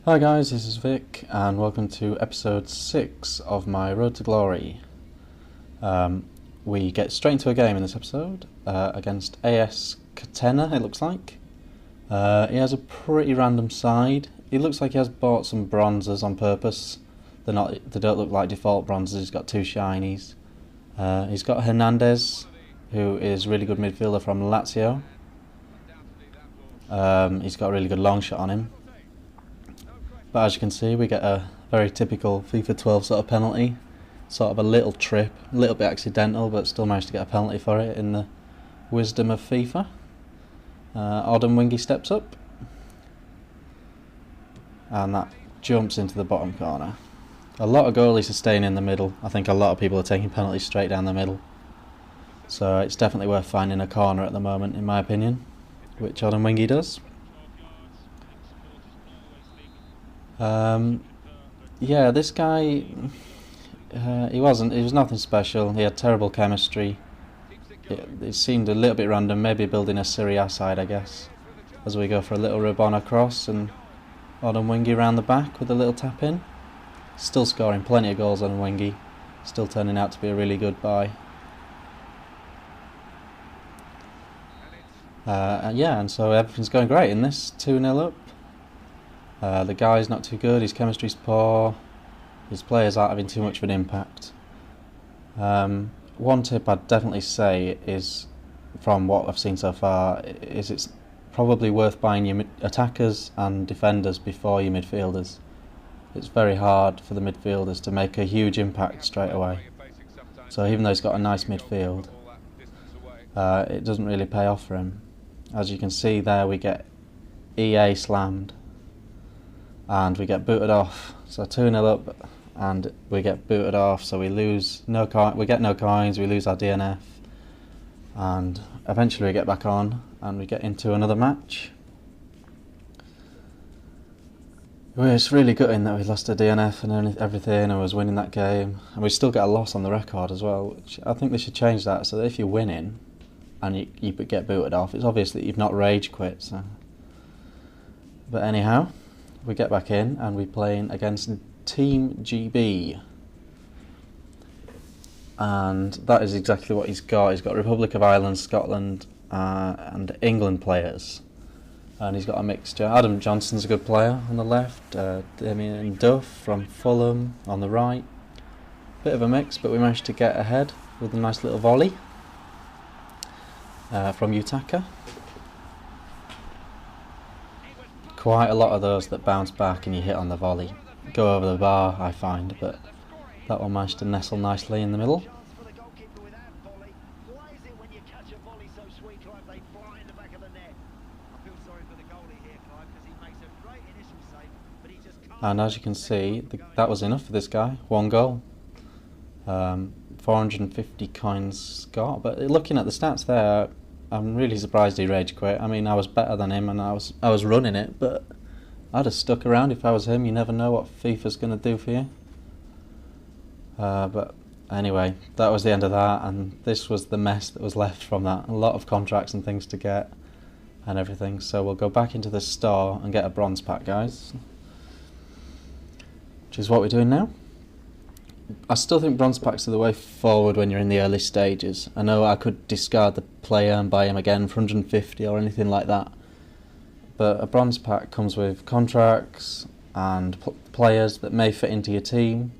Hi guys, this is Vic and welcome to episode 6 of my Road to Glory. We get straight into a game in this episode against AS Catena, it looks like. He has a pretty random side. He looks like he has bought some bronzes on purpose. They don't look like default bronzes, he's got two shinies. He's got Hernandez, who is a really good midfielder from Lazio. He's got a really good long shot on him. But as you can see, we get a very typical FIFA 12 sort of penalty. Sort of a little trip, a little bit accidental, but still managed to get a penalty for it in the wisdom of FIFA. v1ck steps up. And that jumps into the bottom corner. A lot of goalies are staying in the middle. I think a lot of people are taking penalties straight down the middle. So it's definitely worth finding a corner at the moment, in my opinion, which v1ck does. Yeah, this guy, he was nothing special. He had terrible chemistry. It seemed a little bit random, maybe building a Serie A side, I guess, as we go for a little Rabona cross and v1ck round the back with a little tap in. Still scoring plenty of goals v1ck, still turning out to be a really good buy. Yeah, and so everything's going great in this, 2-0 up. The guy's not too good, his chemistry's poor, his players aren't having too much of an impact. One tip I'd definitely say is, from what I've seen so far, is it's probably worth buying your attackers and defenders before your midfielders. It's very hard for the midfielders to make a huge impact straight away. So even though he's got a nice midfield, it doesn't really pay off for him. As you can see there, we get EA slammed. And we get booted off, so 2-0 up, and we get booted off, so we lose we get no coins, we lose our DNF, and eventually we get back on, and we get into another match. It's really gutting that we lost our DNF and everything, and was winning that game, and we still get a loss on the record as well, which I think they should change that, so that if you're winning, and you get booted off, it's obvious that you've not rage quit, so. But anyhow, we get back in and we're playing against Team GB. And that is exactly what he's got. He's got Republic of Ireland, Scotland and England players. And he's got a mixture. Adam Johnson's a good player on the left. Damien Duff from Fulham on the right. Bit of a mix, but we managed to get ahead with a nice little volley from v1ck. Quite a lot of those that bounce back and you hit on the volley go over the bar, I find, but that one managed to nestle nicely in the middle. And as you can see, that was enough for this guy. One goal, 450 coins got. But looking at the stats there, I'm really surprised he rage quit. I mean, I was better than him and I was running it, but I'd have stuck around if I was him. You never know what FIFA's going to do for you. But anyway, that was the end of that, and this was the mess that was left from that. A lot of contracts and things to get and everything. So we'll go back into the store and get a bronze pack, guys, which is what we're doing now. I still think bronze packs are the way forward when you're in the early stages. I know I could discard the player and buy him again for 150 or anything like that, but a bronze pack comes with contracts and players that may fit into your team,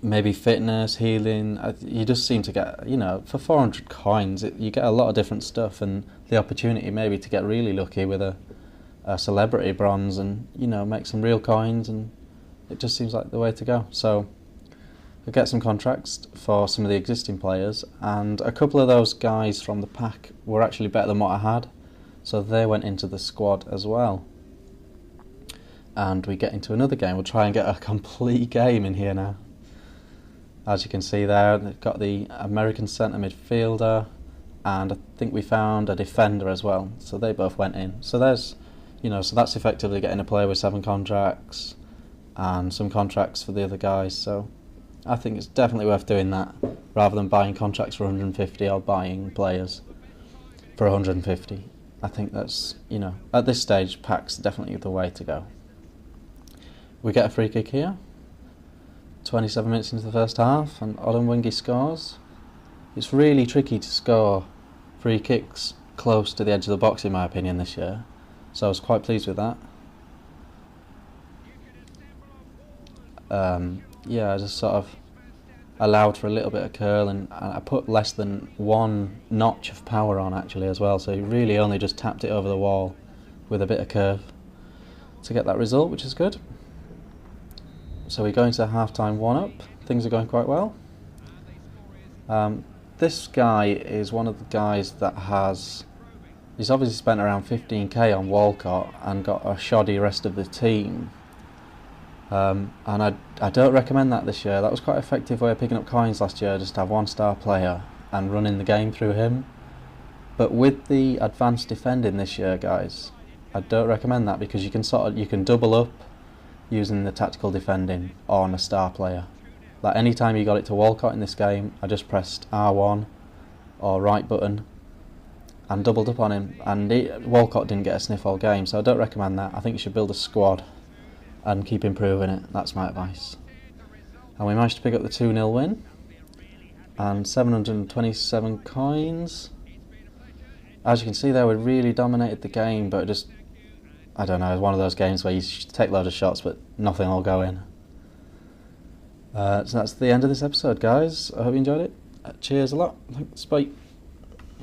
maybe fitness, healing. You just seem to get, for 400 coins you get a lot of different stuff, and the opportunity maybe to get really lucky with a celebrity bronze and make some real coins, and it just seems like the way to go. So I get some contracts for some of the existing players, and a couple of those guys from the pack were actually better than what I had, so they went into the squad as well. And we get into another game. We'll try and get a complete game in here now. As you can see there, they've got the American centre midfielder, and I think we found a defender as well, so they both went in. So there's, so that's effectively getting a player with 7 contracts and some contracts for the other guys, so I think it's definitely worth doing that rather than buying contracts for 150 or buying players for 150. I think that's, you know, at this stage, pack's definitely the way to go. We get a free kick here, 27 minutes into the first half, and v1ck scores. It's really tricky to score free kicks close to the edge of the box, in my opinion, this year, so I was quite pleased with that. Yeah, I just sort of allowed for a little bit of curl, and I put less than one notch of power on actually as well, so he really only just tapped it over the wall with a bit of curve to get that result, which is good. So we go into half-time 1-up. Things are going quite well. This guy is one of the guys that he's obviously spent around 15k on Walcott and got a shoddy rest of the team. And I don't recommend that this year. That was quite an effective way of picking up coins last year, just to have one star player and running the game through him. But with the advanced defending this year, guys, I don't recommend that, because you can double up using the tactical defending on a star player. Like any time you got it to Walcott in this game, I just pressed R1 or right button and doubled up on him, and Walcott didn't get a sniff all game, so I don't recommend that. I think you should build a squad and keep improving it. That's my advice. And we managed to pick up the 2-0 win and 727 coins. As you can see there, we really dominated the game, but just, I don't know, it's one of those games where you take a load of shots but nothing will go in. So that's the end of this episode, guys. I hope you enjoyed it. Cheers a lot. Thanks, bye.